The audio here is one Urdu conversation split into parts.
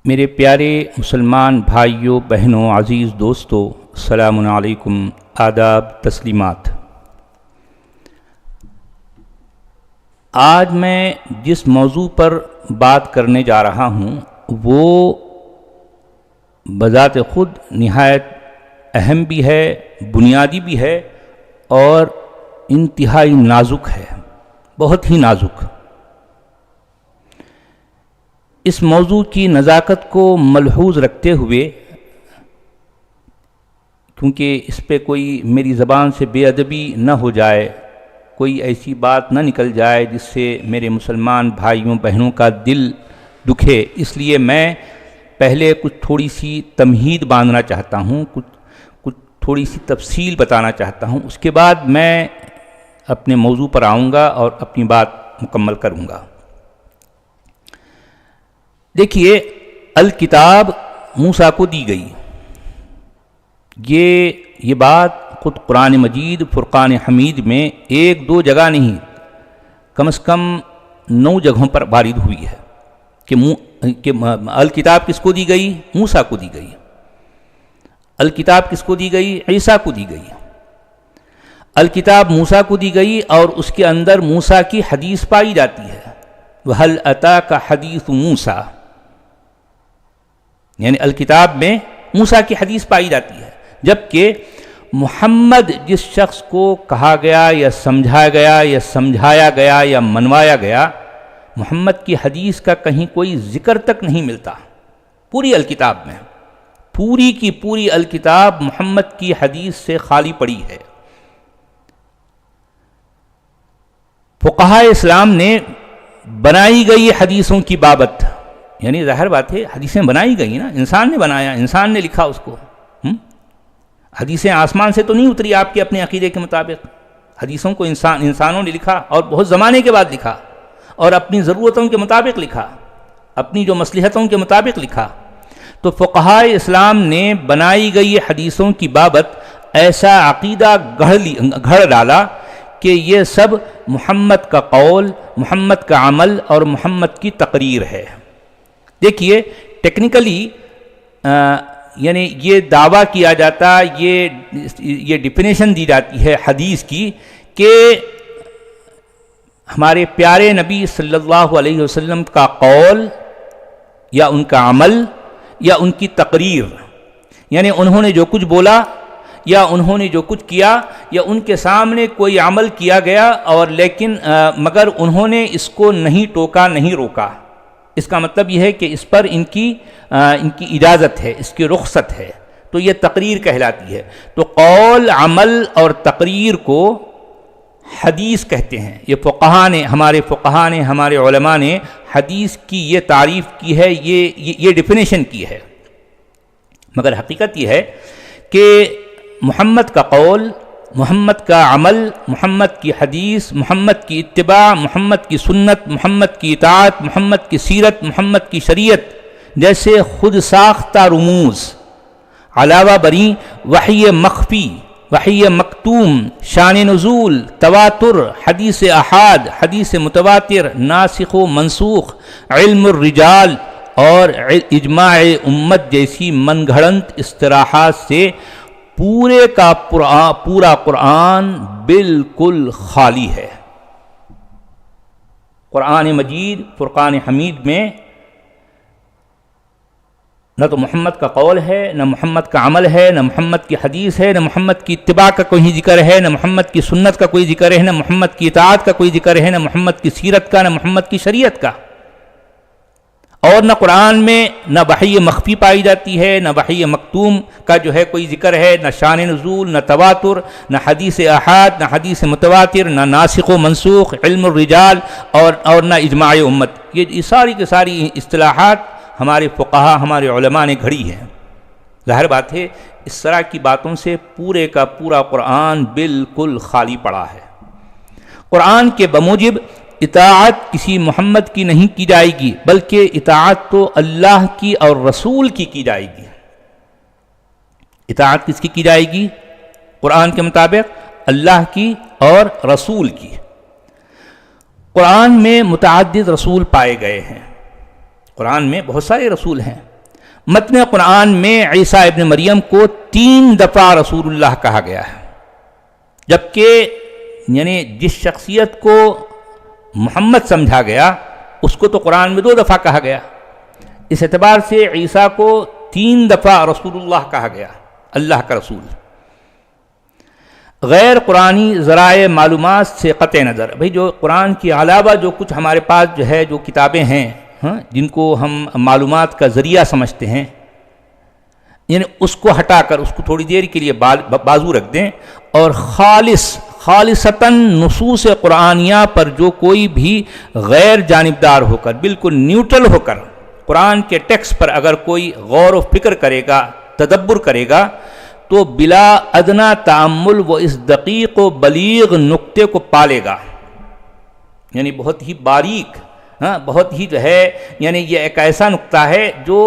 میرے پیارے مسلمان بھائیوں بہنوں عزیز دوستو، السلام علیکم، آداب، تسلیمات۔ آج میں جس موضوع پر بات کرنے جا رہا ہوں وہ بذات خود نہایت اہم بھی ہے، بنیادی بھی ہے اور انتہائی نازک ہے، بہت ہی نازک۔ اس موضوع کی نزاکت کو ملحوظ رکھتے ہوئے، کیونکہ اس پہ کوئی میری زبان سے بے ادبی نہ ہو جائے، کوئی ایسی بات نہ نکل جائے جس سے میرے مسلمان بھائیوں بہنوں کا دل دکھے، اس لیے میں پہلے کچھ تھوڑی سی تمہید باندھنا چاہتا ہوں، کچھ تھوڑی سی تفصیل بتانا چاہتا ہوں، اس کے بعد میں اپنے موضوع پر آؤں گا اور اپنی بات مکمل کروں گا۔ دیکھیے، الکتاب موسیٰ کو دی گئی، یہ بات خود قرآن مجید فرقان حمید میں ایک دو جگہ نہیں، کم از کم 9 جگہوں پر وارد ہوئی ہے کہ الکتاب کس کو دی گئی؟ موسیٰ کو دی گئی۔ الکتاب کس کو دی گئی؟ عیسیٰ کو دی گئی۔ الکتاب موسیٰ کو دی گئی اور اس کے اندر موسیٰ کی حدیث پائی جاتی ہے، وَهَلْ أَتَاكَ حَدِيثُ مُوسَىٰ، یعنی الکتاب میں موسیٰ کی حدیث پائی جاتی ہے، جبکہ محمد جس شخص کو کہا گیا یا سمجھایا گیا یا سمجھایا گیا یا منوایا گیا، محمد کی حدیث کا کہیں کوئی ذکر تک نہیں ملتا پوری الکتاب میں۔ پوری کی پوری الکتاب محمد کی حدیث سے خالی پڑی ہے۔ فقہائے اسلام نے بنائی گئی حدیثوں کی بابت، یعنی ظاہر بات ہے حدیثیں بنائی گئی نا، انسان نے بنایا، انسان نے لکھا اس کو۔ حدیثیں آسمان سے تو نہیں اتری آپ کے اپنے عقیدے کے مطابق، حدیثوں کو انسانوں نے لکھا اور بہت زمانے کے بعد لکھا اور اپنی ضرورتوں کے مطابق لکھا، اپنی جو مصلحتوں کے مطابق لکھا۔ تو فقہائے اسلام نے بنائی گئی حدیثوں کی بابت ایسا عقیدہ گھڑ ڈالا کہ یہ سب محمد کا قول، محمد کا عمل اور محمد کی تقریر ہے۔ دیکھیے، ٹیکنیکلی یعنی یہ دعویٰ کیا جاتا، یہ ڈیفینیشن دی جاتی ہے حدیث کی کہ ہمارے پیارے نبی صلی اللہ علیہ وسلم کا قول یا ان کا عمل یا ان کی تقریر، یعنی انہوں نے جو کچھ بولا یا انہوں نے جو کچھ کیا یا ان کے سامنے کوئی عمل کیا گیا اور لیکن مگر انہوں نے اس کو نہیں ٹوکا، نہیں روکا، اس کا مطلب یہ ہے کہ اس پر ان کی اجازت ہے، اس کی رخصت ہے، تو یہ تقریر کہلاتی ہے۔ تو قول، عمل اور تقریر کو حدیث کہتے ہیں۔ یہ فقہاء نے ہمارے علماء نے حدیث کی یہ تعریف کی ہے، یہ ڈیفینیشن کی ہے۔ مگر حقیقت یہ ہے کہ محمد کا قول، محمد کا عمل، محمد کی حدیث، محمد کی اتباع، محمد کی سنت، محمد کی اطاعت، محمد کی سیرت، محمد کی شریعت جیسے خود ساختہ رموز، علاوہ بری وحی مخفی، وحی مکتوم، شان نزول، تواتر، حدیث احاد، حدیث متواتر، ناسخ و منسوخ، علم الرجال اور اجماع امت جیسی من گھڑنت اصطلاحات سے پورے کا پورا قرآن بالکل خالی ہے۔ قرآن مجید فرقان حمید میں نہ تو محمد کا قول ہے، نہ محمد کا عمل ہے، نہ محمد کی حدیث ہے، نہ محمد کی اتباع کا کوئی ذکر ہے، نہ محمد کی سنت کا کوئی ذکر ہے، نہ محمد کی اطاعت کا کوئی ذکر ہے، نہ محمد کی سیرت کا، نہ محمد کی شریعت کا۔ اور نہ قرآن میں نہ وحی مخفی پائی جاتی ہے، نہ وحی مکتوم کا جو ہے کوئی ذکر ہے، نہ شان نزول، نہ تواتر، نہ حدیث احاد، نہ حدیث متواتر، نہ ناسخ و منسوخ، علم الرجال اور نہ اجماع امت۔ یہ ساری کی ساری اصطلاحات ہمارے فقہاء، ہمارے علماء نے گھڑی ہیں۔ ظاہر بات ہے اس طرح کی باتوں سے پورے کا پورا قرآن بالکل خالی پڑا ہے۔ قرآن کے بموجب اطاعت کسی محمد کی نہیں کی جائے گی، بلکہ اطاعت تو اللہ کی اور رسول کی جائے گی۔ اطاعت کس کی جائے گی؟ قرآن کے مطابق اللہ کی اور رسول کی۔ قرآن میں متعدد رسول پائے گئے ہیں، قرآن میں بہت سارے رسول ہیں، متن قرآن میں عیسیٰ ابن مریم کو 3 دفعہ رسول اللہ کہا گیا ہے، جبکہ یعنی جس شخصیت کو محمد سمجھا گیا اس کو تو قرآن میں 2 دفعہ کہا گیا، اس اعتبار سے عیسیٰ کو 3 دفعہ رسول اللہ کہا گیا، اللہ کا رسول۔ غیر قرآنی ذرائع معلومات سے قطع نظر، بھئی جو قرآن کے علاوہ جو کچھ ہمارے پاس جو ہے جو کتابیں ہیں جن کو ہم معلومات کا ذریعہ سمجھتے ہیں، یعنی اس کو ہٹا کر اس کو تھوڑی دیر کے لیے بازو رکھ دیں، اور خالصتاً نصوص قرآنیہ پر جو کوئی بھی غیر جانبدار ہو کر، بالکل نیوٹرل ہو کر قرآن کے ٹیکسٹ پر اگر کوئی غور و فکر کرے گا، تدبر کرے گا، تو بلا ادنا تأمل وہ اس دقیق و بلیغ نقطے کو پالے گا، یعنی بہت ہی باریک، بہت ہی جو ہے یعنی یہ ایک ایسا نقطہ ہے جو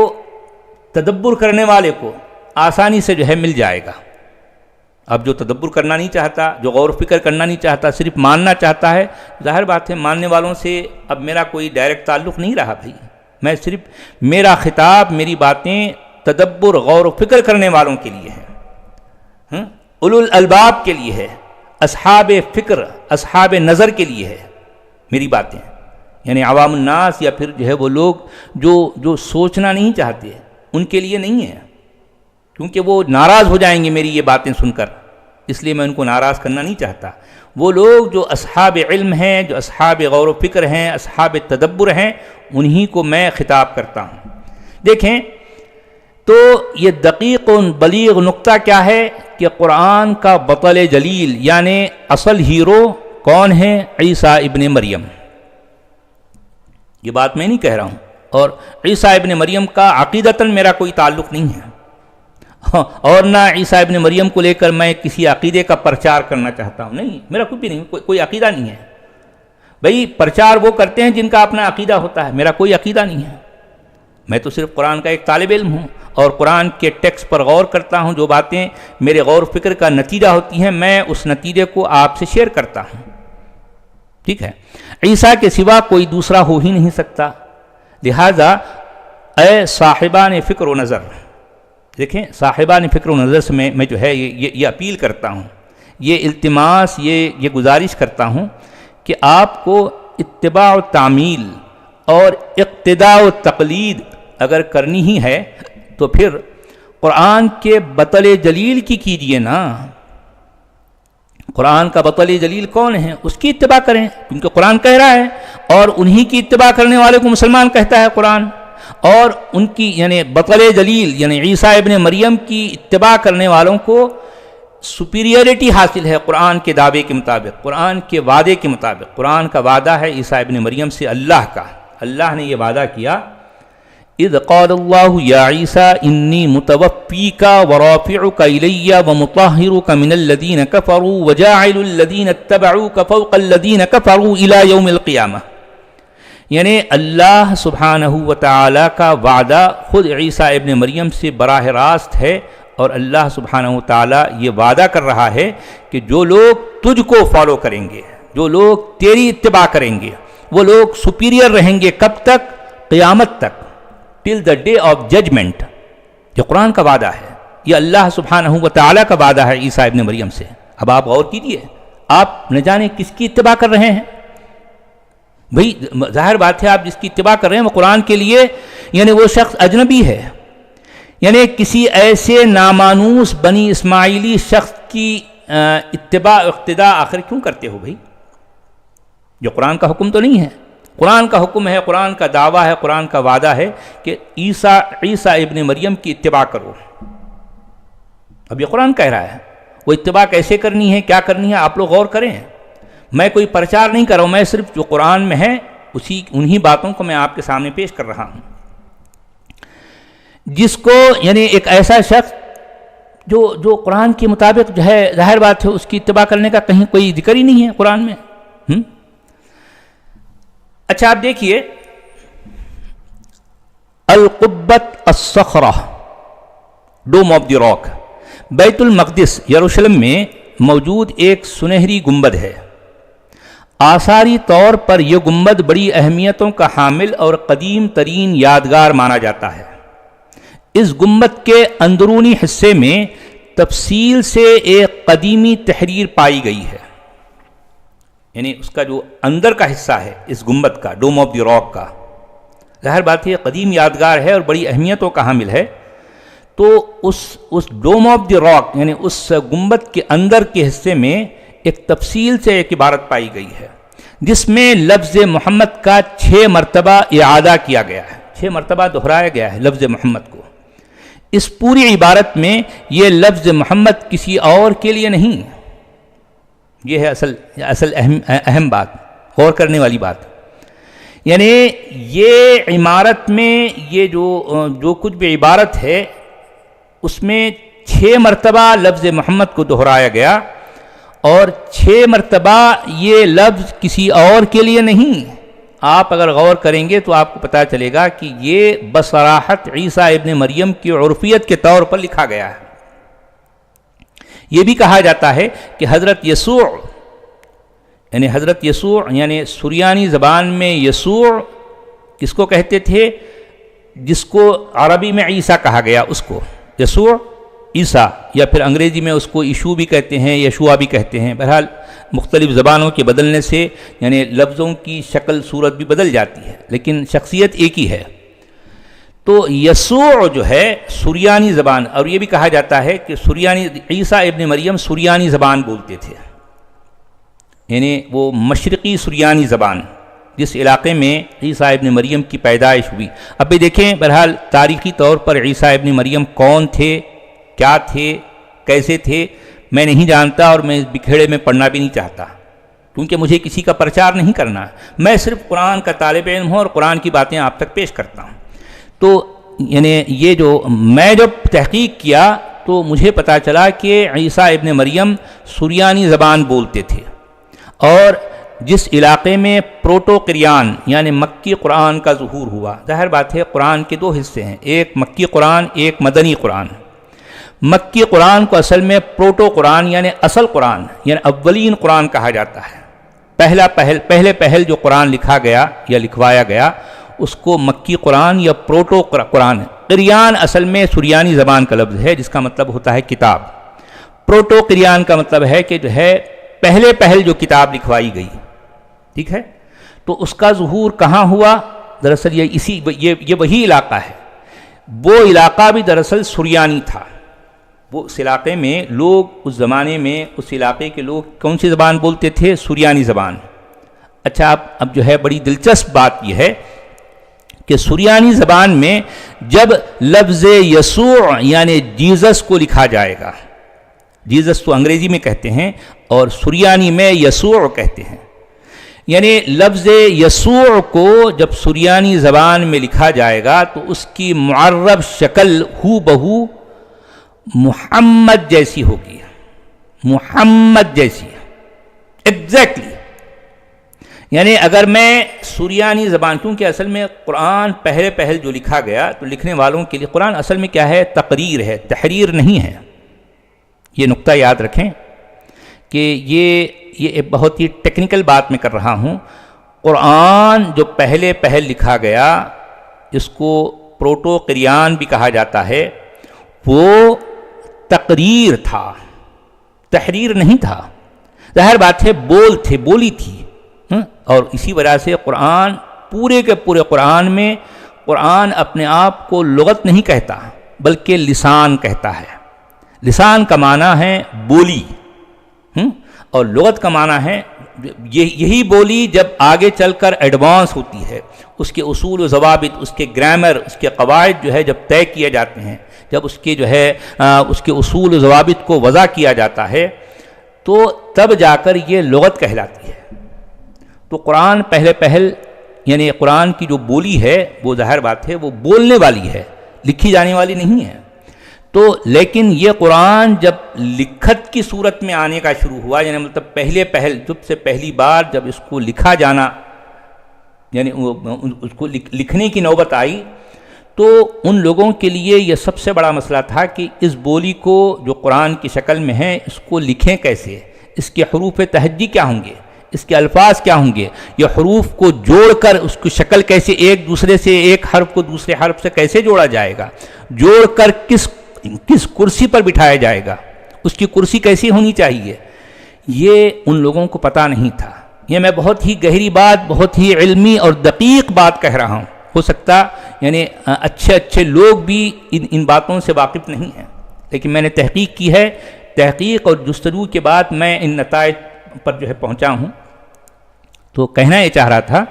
تدبر کرنے والے کو آسانی سے جو ہے مل جائے گا۔ اب جو تدبر کرنا نہیں چاہتا، جو غور و فکر کرنا نہیں چاہتا، صرف ماننا چاہتا ہے، ظاہر بات ہے ماننے والوں سے اب میرا کوئی ڈائریکٹ تعلق نہیں رہا بھائی، میں صرف میرا خطاب، میری باتیں تدبر غور و فکر کرنے والوں کے لیے ہے، اولو الالباب کے لیے ہے، اصحاب فکر اصحاب نظر کے لیے ہے میری باتیں، یعنی عوام الناس یا پھر جو ہے وہ لوگ جو سوچنا نہیں چاہتے ان کے لیے نہیں ہے، کیونکہ وہ ناراض ہو جائیں گے میری یہ باتیں سن کر، اس لیے میں ان کو ناراض کرنا نہیں چاہتا۔ وہ لوگ جو اصحاب علم ہیں، جو اصحاب غور و فکر ہیں، اصحاب تدبر ہیں، انہی کو میں خطاب کرتا ہوں۔ دیکھیں تو یہ دقیق و بلیغ نقطہ کیا ہے کہ قرآن کا بطل جلیل یعنی اصل ہیرو کون ہے؟ عیسیٰ ابن مریم۔ یہ بات میں نہیں کہہ رہا ہوں، اور عیسیٰ ابن مریم کا عقیدتاً میرا کوئی تعلق نہیں ہے، اور نہ عیسیٰ ابن مریم کو لے کر میں کسی عقیدے کا پرچار کرنا چاہتا ہوں، نہیں، میرا کچھ بھی نہیں، کوئی عقیدہ نہیں ہے۔ بھئی پرچار وہ کرتے ہیں جن کا اپنا عقیدہ ہوتا ہے، میرا کوئی عقیدہ نہیں ہے، میں تو صرف قرآن کا ایک طالب علم ہوں، اور قرآن کے ٹیکسٹ پر غور کرتا ہوں، جو باتیں میرے غور و فکر کا نتیجہ ہوتی ہیں میں اس نتیجے کو آپ سے شیئر کرتا ہوں، ٹھیک ہے۔ عیسیٰ کے سوا کوئی دوسرا ہو ہی نہیں سکتا، لہذا اے صاحبان فکر و نظر، دیکھیں صاحبان فکر و نظر سے میں جو ہے یہ اپیل کرتا ہوں، یہ التماس، یہ گزارش کرتا ہوں کہ آپ کو اتباع و تعمیل اور اقتداء و تقلید اگر کرنی ہی ہے تو پھر قرآن کے بطل جلیل کی کیجئے نا۔ قرآن کا بطل جلیل کون ہے؟ اس کی اتباع کریں، کیونکہ قرآن کہہ رہا ہے، اور انہی کی اتباع کرنے والے کو مسلمان کہتا ہے قرآن، اور ان کی یعنی بطل جلیل یعنی عیسیٰ ابن مریم کی اتباع کرنے والوں کو سپیریئرٹی حاصل ہے قرآن کے دعوے کے مطابق، قرآن کے وعدے کے مطابق۔ قرآن کا وعدہ ہے عیسیٰ ابن مریم سے اللہ کا، اللہ نے یہ وعدہ کیا، اذ قال اللہ یا عیسیٰ انی متوفیک ورافعک الی ومطہرک من الذین کفروا وجاعل الذین اتبعوک فوق الذین کفروا الی یوم القیامہ، یعنی اللہ سبحانہ و تعالی کا وعدہ خود عیسیٰ ابن مریم سے براہ راست ہے، اور اللہ سبحانہ و تعالی یہ وعدہ کر رہا ہے کہ جو لوگ تجھ کو فالو کریں گے، جو لوگ تیری اتباع کریں گے، وہ لوگ سپیریئر رہیں گے، کب تک؟ قیامت تک، ٹل دا ڈے آف ججمنٹ۔ یہ قرآن کا وعدہ ہے، یہ اللہ سبحانہ و تعالی کا وعدہ ہے عیسیٰ ابن مریم سے۔ اب آپ غور کیجئے، آپ نہ جانے کس کی اتباع کر رہے ہیں، بھئی ظاہر بات ہے آپ جس کی اتباع کر رہے ہیں وہ قرآن کے لیے یعنی وہ شخص اجنبی ہے، یعنی کسی ایسے نامانوس بنی اسماعیلی شخص کی اتباع اقتداء آخر کیوں کرتے ہو بھئی؟ جو قرآن کا حکم تو نہیں ہے، قرآن کا حکم ہے، قرآن کا دعویٰ ہے، قرآن کا وعدہ ہے کہ عیسیٰ ابن مریم کی اتباع کرو۔ اب یہ قرآن کہہ رہا ہے، وہ اتباع کیسے کرنی ہے، کیا کرنی ہے، آپ لوگ غور کریں۔ میں کوئی پرچار نہیں کر رہا ہوں، میں صرف جو قرآن میں ہے انہی باتوں کو میں آپ کے سامنے پیش کر رہا ہوں۔ جس کو یعنی ایک ایسا شخص جو قرآن کے مطابق جو ہے ظاہر بات ہے اس کی اتباع کرنے کا کہیں کوئی ذکر ہی نہیں ہے قرآن میں۔ اچھا آپ دیکھیے، القبۃ الصخرہ، ڈوم آف دی راک، بیت المقدس یروشلم میں موجود ایک سنہری گنبد ہے۔ آثاری طور پر یہ گنبد بڑی اہمیتوں کا حامل اور قدیم ترین یادگار مانا جاتا ہے۔ اس گنبد کے اندرونی حصے میں تفصیل سے ایک قدیمی تحریر پائی گئی ہے، یعنی اس کا جو اندر کا حصہ ہے اس گنبد کا، ڈوم آف دی راک کا، ظاہر بات ہے قدیم یادگار ہے اور بڑی اہمیتوں کا حامل ہے. تو اس ڈوم آف دی راک یعنی اس گنبد کے اندر کے حصے میں ایک تفصیل سے ایک عبارت پائی گئی ہے جس میں لفظ محمد کا 6 مرتبہ اعادہ کیا گیا ہے، 6 مرتبہ دہرایا گیا ہے لفظ محمد کو. اس پوری عبارت میں یہ لفظ محمد کسی اور کے لیے نہیں، یہ ہے اصل اہم بات، غور کرنے والی بات. یعنی یہ عمارت میں یہ جو کچھ بھی عبارت ہے اس میں 6 مرتبہ لفظ محمد کو دہرایا گیا، اور 6 مرتبہ یہ لفظ کسی اور کے لیے نہیں. آپ اگر غور کریں گے تو آپ کو پتہ چلے گا کہ یہ بصراحت عیسیٰ ابن مریم کی عرفیت کے طور پر لکھا گیا ہے. یہ بھی کہا جاتا ہے کہ حضرت یسوع یعنی سریانی زبان میں یسوع کس کو کہتے تھے؟ جس کو عربی میں عیسیٰ کہا گیا، اس کو یسوع، عیسیٰ، یا پھر انگریزی میں اس کو یشوع بھی کہتے ہیں، یشوع بھی کہتے ہیں. بہرحال مختلف زبانوں کے بدلنے سے یعنی لفظوں کی شکل صورت بھی بدل جاتی ہے، لیکن شخصیت ایک ہی ہے. تو یسوع جو ہے سریانی زبان، اور یہ بھی کہا جاتا ہے کہ عیسیٰ ابن مریم سریانی زبان بولتے تھے، یعنی وہ مشرقی سریانی زبان جس علاقے میں عیسیٰ ابن مریم کی پیدائش ہوئی. اب بھی دیکھیں بہرحال تاریخی طور پر عیسیٰ ابن مریم کون تھے، کیا تھے، کیسے تھے، میں نہیں جانتا، اور میں اس بکھیڑے میں پڑھنا بھی نہیں چاہتا، کیونکہ مجھے کسی کا پرچار نہیں کرنا. میں صرف قرآن کا طالب علم ہوں اور قرآن کی باتیں آپ تک پیش کرتا ہوں. تو یعنی یہ میں جب تحقیق کیا تو مجھے پتہ چلا کہ عیسیٰ ابن مریم سریانی زبان بولتے تھے، اور جس علاقے میں پروٹو قریان یعنی مکی قرآن کا ظہور ہوا. ظاہر بات ہے قرآن کے 2 حصے ہیں، ایک مکی قرآن، ایک مدنی قرآن. مکی قرآن کو اصل میں پروٹو قرآن یعنی اصل قرآن یعنی اولین قرآن کہا جاتا ہے. پہلے پہل جو قرآن لکھا گیا یا لکھوایا گیا اس کو مکی قرآن یا پروٹو قرآن. قریان اصل میں سریانی زبان کا لفظ ہے جس کا مطلب ہوتا ہے کتاب. پروٹو قریان کا مطلب ہے کہ جو ہے پہل جو کتاب لکھوائی گئی. ٹھیک ہے، تو اس کا ظہور کہاں ہوا؟ دراصل یہ وہی علاقہ ہے. وہ علاقہ بھی دراصل سریانی تھا. وہ اس علاقے میں لوگ اس زمانے میں اس علاقے کے لوگ کون سی زبان بولتے تھے؟ سریانی زبان. اچھا اب جو ہے بڑی دلچسپ بات یہ ہے کہ سریانی زبان میں جب لفظ یسوع یعنی جیزس کو لکھا جائے گا، جیزس تو انگریزی میں کہتے ہیں اور سریانی میں یسوع کہتے ہیں، یعنی لفظ یسوع کو جب سریانی زبان میں لکھا جائے گا تو اس کی معرب شکل ہو بہو محمد جیسی ہوگی، محمد جیسی ایگزیکٹلی. یعنی اگر میں سریانی زبان، کیونکہ اصل میں قرآن پہل جو لکھا گیا تو لکھنے والوں کے لیے قرآن اصل میں کیا ہے؟ تقریر ہے، تحریر نہیں ہے. یہ نقطہ یاد رکھیں کہ یہ بہت ہی ٹیکنیکل بات میں کر رہا ہوں. قرآن جو پہل لکھا گیا اس کو پروٹو قریان بھی کہا جاتا ہے، وہ تقریر تھا، تحریر نہیں تھا. ظاہر بات ہے بولی تھی. اور اسی وجہ سے قرآن پورے کے پورے قرآن میں قرآن اپنے آپ کو لغت نہیں کہتا بلکہ لسان کہتا ہے. لسان کا معنی ہے بولی، اور لغت کا معنی ہے یہی بولی جب آگے چل کر ایڈوانس ہوتی ہے، اس کے اصول و ضوابط، اس کے گرامر، اس کے قواعد جو ہے جب طے کیے جاتے ہیں، جب اس کے جو ہے اس کے اصول و ضوابط کو وضع کیا جاتا ہے تو تب جا کر یہ لغت کہلاتی ہے. تو قرآن پہل یعنی قرآن کی جو بولی ہے وہ ظاہر بات ہے وہ بولنے والی ہے، لکھی جانے والی نہیں ہے. تو لیکن یہ قرآن جب لکھت کی صورت میں آنے کا شروع ہوا، یعنی مطلب جب سے پہلی بار جب اس کو لکھا جانا یعنی اس کو لکھنے کی نوبت آئی تو ان لوگوں کے لیے یہ سب سے بڑا مسئلہ تھا کہ اس بولی کو جو قرآن کی شکل میں ہے اس کو لکھیں کیسے، اس کے حروف تہجی کیا ہوں گے، اس کے الفاظ کیا ہوں گے، یہ حروف کو جوڑ کر اس کی شکل کیسے ایک دوسرے سے، ایک حرف کو دوسرے حرف سے کیسے جوڑا جائے گا، جوڑ کر کس کرسی پر بٹھایا جائے گا، اس کی کرسی کیسی ہونی چاہیے، یہ ان لوگوں کو پتہ نہیں تھا۔ یہ میں بہت ہی گہری بات، بہت ہی علمی اور دقیق بات کہہ رہا ہوں، ہو سکتا یعنی اچھے لوگ بھی ان باتوں سے واقف نہیں ہیں، لیکن میں نے تحقیق کی ہے، تحقیق اور جستجو کے بعد میں ان نتائج پر جو ہے پہنچا ہوں۔ تو کہنا یہ چاہ رہا تھا،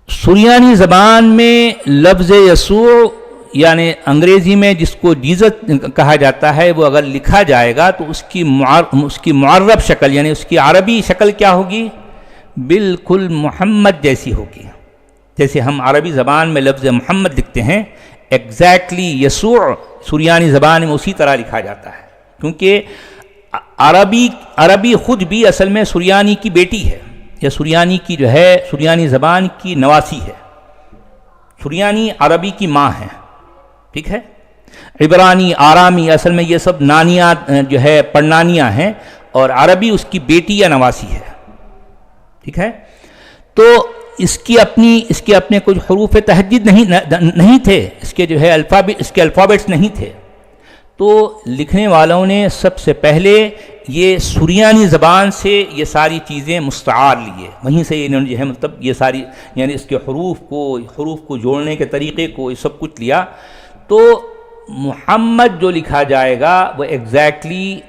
سریانی زبان میں لفظ یسوع یعنی انگریزی میں جس کو جیزس کہا جاتا ہے، وہ اگر لکھا جائے گا تو اس کی معرب شکل یعنی اس کی عربی شکل کیا ہوگی، بالکل محمد جیسی ہوگی۔ جیسے ہم عربی زبان میں لفظ محمد لکھتے ہیں، ایگزیکٹلی یسوع سریانی زبان میں اسی طرح لکھا جاتا ہے، کیونکہ عربی خود بھی اصل میں سریانی کی بیٹی ہے، یا سریانی کی جو ہے سریانی زبان کی نواسی ہے۔ سریانی عربی کی ماں ہے، ٹھیک ہے۔ عبرانی، آرامی، اصل میں یہ سب نانیاں جو ہے پڑنانیاں ہیں، اور عربی اس کی بیٹی یا نواسی ہے، ٹھیک ہے۔ تو اس کے اپنے کچھ حروف تہجد نہیں تھے، اس کے جو ہے الفابیٹس نہیں تھے، تو لکھنے والوں نے سب سے پہلے یہ سریانی زبان سے یہ ساری چیزیں مستعار لیے، وہیں سے انہوں نے جو ہے مطلب یہ ساری یعنی اس کے حروف کو جوڑنے کے طریقے کو یہ سب کچھ لیا۔ تو محمد جو لکھا جائے گا وہ ایگزیکٹلی،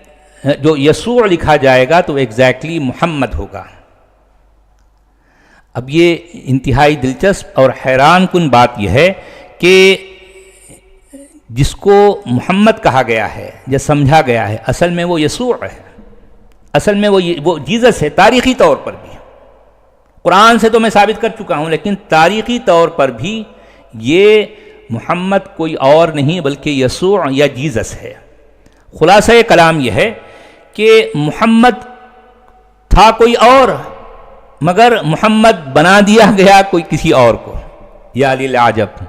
جو یسوع لکھا جائے گا تو وہ ایگزیکٹلی محمد ہوگا۔ اب یہ انتہائی دلچسپ اور حیران کن بات یہ ہے کہ جس کو محمد کہا گیا ہے یا سمجھا گیا ہے، اصل میں وہ یسوع ہے، اصل میں وہ جیزس ہے، تاریخی طور پر بھی۔ قرآن سے تو میں ثابت کر چکا ہوں، لیکن تاریخی طور پر بھی یہ محمد کوئی اور نہیں بلکہ یسوع یا جیزس ہے۔ خلاصہ کلام یہ ہے کہ محمد تھا کوئی اور، مگر محمد بنا دیا گیا کوئی کسی اور کو۔ یا للعجب،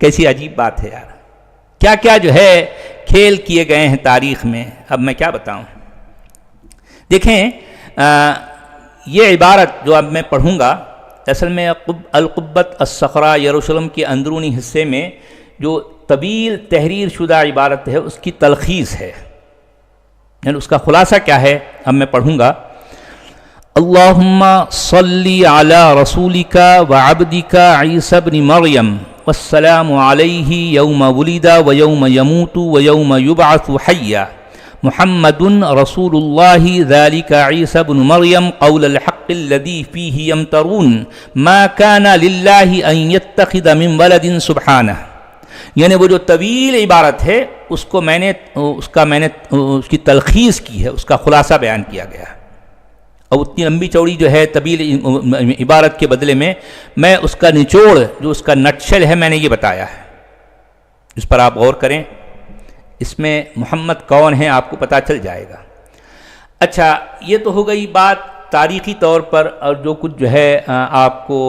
کیسی عجیب بات ہے یار، کیا کیا جو ہے کھیل کیے گئے ہیں تاریخ میں، اب میں کیا بتاؤں۔ دیکھیں یہ عبارت جو اب میں پڑھوں گا، اصل میں القبۃ الصخرہ یروشلم کے اندرونی حصے میں جو طویل تحریر شدہ عبارت ہے اس کی تلخیص ہے، یعنی اس کا خلاصہ کیا ہے اب میں پڑھوں گا۔ اللہم صلی علی رسولک وعبدک عیسی ابن مریم والسلام علیہ یوم ولد و یوم یموت و یوم یبعث حیا محمد رسول اللہ ذلك عیسی ابن مریم قول الحق الذی فیہ یمترون ما کان للہ ان یتخذ من ولد سبحانہ۔ یعنی وہ جو طویل عبارت ہے اس کی تلخیص کی ہے، اس کا خلاصہ بیان کیا گیا ہے۔ اور اتنی لمبی چوڑی جو ہے طویل عبارت کے بدلے میں اس کا نچوڑ جو اس کا نٹشل ہے میں نے یہ بتایا ہے، اس پر آپ غور کریں، اس میں محمد کون ہے آپ کو پتہ چل جائے گا۔ اچھا، یہ تو ہو گئی بات تاریخی طور پر، اور جو کچھ جو ہے آپ کو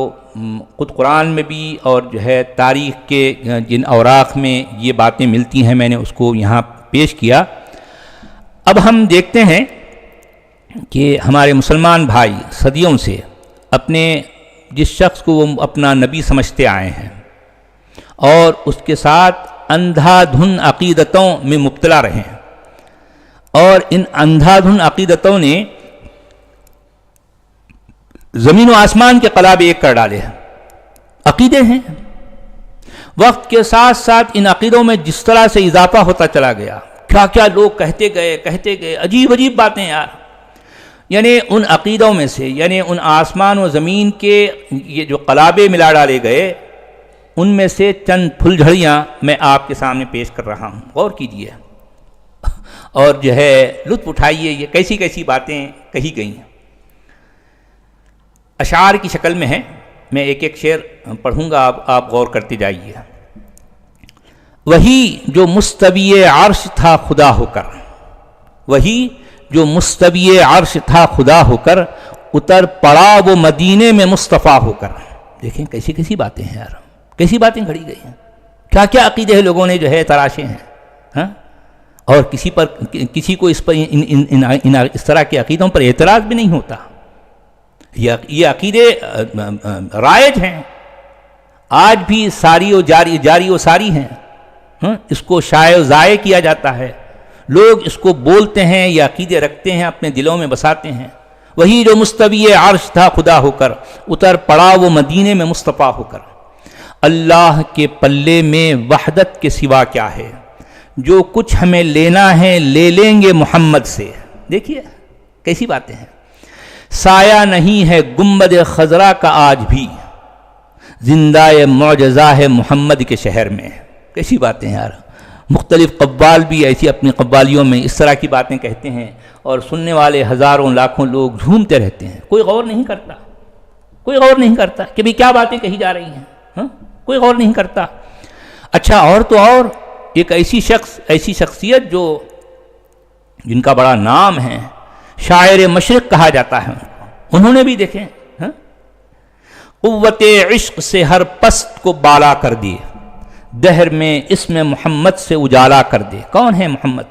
خود قرآن میں بھی اور جو ہے تاریخ کے جن اوراق میں یہ باتیں ملتی ہیں میں نے اس کو یہاں پیش کیا۔ اب ہم دیکھتے ہیں کہ ہمارے مسلمان بھائی صدیوں سے اپنے جس شخص کو وہ اپنا نبی سمجھتے آئے ہیں اور اس کے ساتھ اندھا دھن عقیدتوں میں مبتلا رہے ہیں، اور ان اندھا دھن عقیدتوں نے زمین و آسمان کے قلاب ایک کر ڈالے ہیں۔ عقیدے ہیں، وقت کے ساتھ ساتھ ان عقیدوں میں جس طرح سے اضافہ ہوتا چلا گیا، کیا کیا لوگ کہتے گئے، عجیب عجیب باتیں یار۔ یعنی ان عقیدوں میں سے، یعنی ان آسمان و زمین کے یہ جو قلابے ملا ڈالے گئے، ان میں سے چند پھل جھڑیاں میں آپ کے سامنے پیش کر رہا ہوں، غور کیجئے اور جو ہے لطف اٹھائیے یہ کیسی کیسی باتیں کہی گئی ہیں۔ اشعار کی شکل میں ہے، میں ایک ایک شعر پڑھوں گا، آپ غور کرتے جائیے۔ وہی جو مستوی عرش تھا خدا ہو کر، وہی جو مستوی عرش تھا خدا ہو کر، اتر پڑا وہ مدینے میں مصطفیٰ ہو کر۔ دیکھیں کیسی کیسی باتیں ہیں یار، کیسی باتیں گھڑی گئی ہیں، کیا کیا عقیدے لوگوں نے جو ہے تراشے ہیں، ہاں؟ اور کسی کو اس پر اس طرح کے عقیدوں پر اعتراض بھی نہیں ہوتا. یہ عقیدے رائج ہیں آج بھی، ساری و جاری و ساری ہیں. اس کو شائع و ضائع کیا جاتا ہے، لوگ اس کو بولتے ہیں، یہ عقیدے رکھتے ہیں، اپنے دلوں میں بساتے ہیں. وہی جو مستوی عرش تھا خدا ہو کر، اتر پڑا وہ مدینے میں مصطفیٰ ہو کر. اللہ کے پلے میں وحدت کے سوا کیا ہے، جو کچھ ہمیں لینا ہے لے لیں گے محمد سے. دیکھیے کیسی باتیں ہیں. سایہ نہیں ہے گنبد خضرا کا آج بھی، زندہ معجزہ ہے محمد کے شہر میں. کیسی باتیں ہیں یار. مختلف قوال بھی ایسی اپنی قوالیوں میں اس طرح کی باتیں کہتے ہیں، اور سننے والے ہزاروں لاکھوں لوگ جھومتے رہتے ہیں. کوئی غور نہیں کرتا، کوئی غور نہیں کرتا کہ بھئی کیا باتیں کہی جا رہی ہیں. کوئی غور نہیں کرتا. اچھا اور تو اور ایک ایسی شخصیت جن کا بڑا نام ہے، شاعر مشرق کہا جاتا ہے، انہوں نے بھی دیکھیں قوت عشق سے ہر پست کو بالا کر دیے، دہر میں اسم محمد سے اجالا کر دے. کون ہے محمد؟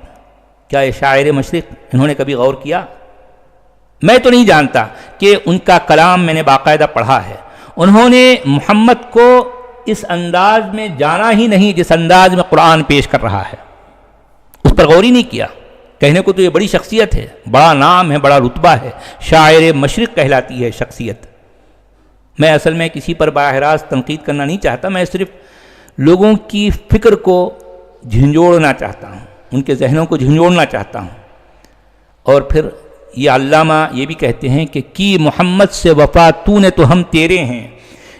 کیا یہ شاعر مشرق؟ انہوں نے کبھی غور کیا؟ میں تو نہیں جانتا کہ ان کا کلام میں نے باقاعدہ پڑھا ہے. انہوں نے محمد کو اس انداز میں جانا ہی نہیں جس انداز میں قرآن پیش کر رہا ہے، اس پر غور ہی نہیں کیا. کہنے کو تو یہ بڑی شخصیت ہے، بڑا نام ہے، بڑا رتبہ ہے، شاعر مشرق کہلاتی ہے شخصیت. میں اصل میں کسی پر براہ راست تنقید کرنا نہیں چاہتا، میں صرف لوگوں کی فکر کو جھنجھوڑنا چاہتا ہوں، ان کے ذہنوں کو جھنجھوڑنا چاہتا ہوں. اور پھر یہ علامہ یہ بھی کہتے ہیں کہ کی محمد سے وفا تو نے تو ہم تیرے ہیں،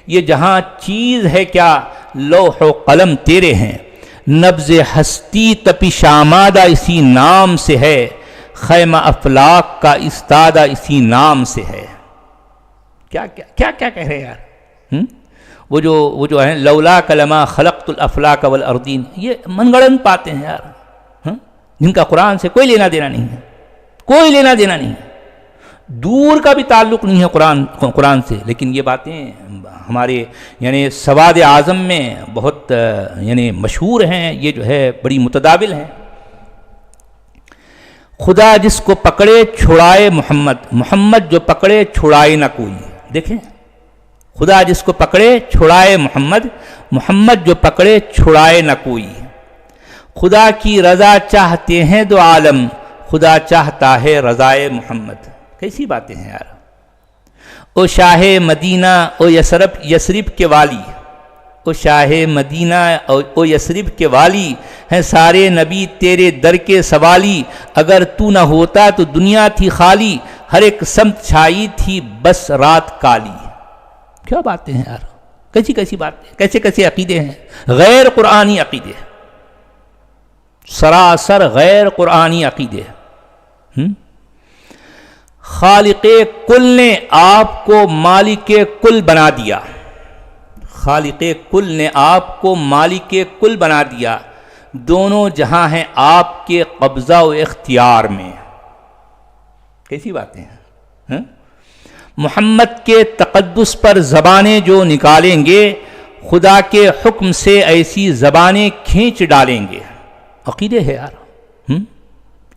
یہ جہاں چیز ہے کیا لوح و قلم تیرے ہیں، نبض ہستی تپش آمادہ اسی نام سے ہے، خیمہ افلاک کا استادہ اسی نام سے ہے. کیا کیا کیا کہہ رہے ہیں یار. وہ جو ہیں لولا کلمہ خلقت الافلاک والارضین، یہ من گڑن باتیں ہیں یار، جن کا قرآن سے کوئی لینا دینا نہیں ہے، کوئی لینا دینا نہیں ہے، دور کا بھی تعلق نہیں ہے قرآن سے. لیکن یہ باتیں ہمارے یعنی سواد اعظم میں بہت یعنی مشہور ہیں، یہ جو ہے بڑی متداول ہیں. خدا جس کو پکڑے چھڑائے محمد جو پکڑے چھڑائے نہ کوئی. دیکھیں خدا جس کو پکڑے چھڑائے محمد جو پکڑے چھڑائے نہ کوئی. خدا کی رضا چاہتے ہیں دو عالم، خدا چاہتا ہے رضائے محمد. کیسی باتیں ہیں یار. او شاہ مدینہ او یثرب کے والی، او شاہ مدینہ او یثرب کے والی ہیں سارے نبی تیرے در کے سوالی. اگر تو نہ ہوتا تو دنیا تھی خالی، ہر ایک سمت چھائی تھی بس رات کالی. کیا باتیں ہیں یار. کیسی باتیں، کیسے عقیدے ہیں، غیر قرآنی عقیدے، سراسر غیر قرآنی عقیدے. خالق کل نے آپ کو مالک کل بنا دیا، خالق کل نے آپ کو مالک کل بنا دیا، دونوں جہاں ہیں آپ کے قبضہ و اختیار میں. کیسی باتیں ہیں. محمد کے تقدس پر زبانیں جو نکالیں گے، خدا کے حکم سے ایسی زبانیں کھینچ ڈالیں گے. عقیدے ہے یار،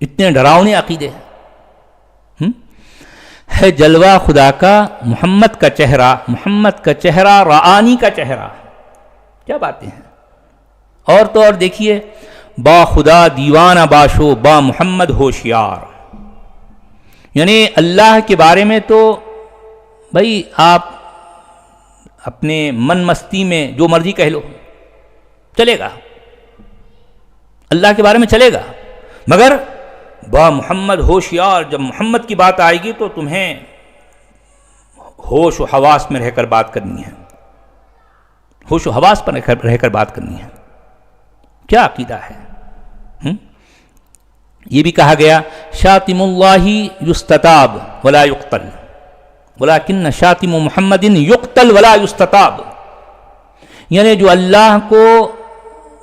اتنے ڈراؤنے عقیدے ہیں. ہے جلوہ خدا کا محمد کا چہرہ رعانی کا چہرہ. کیا باتیں ہیں. اور تو اور دیکھیے با خدا دیوانہ باشو با محمد ہوشیار. یعنی اللہ کے بارے میں تو بھائی آپ اپنے من مستی میں جو مرضی کہہ لو چلے گا، اللہ کے بارے میں چلے گا، مگر با محمد ہوشیار، جب محمد کی بات آئے گی تو تمہیں ہوش و حواس میں رہ کر بات کرنی ہے، ہوش و حواس پر رہ کر بات کرنی ہے. کیا عقیدہ ہے. یہ بھی کہا گیا شاتم اللہ یستتاب ولا یقتل ولیکن شاتم محمد یقتل ولا یستتاب. یعنی جو اللہ کو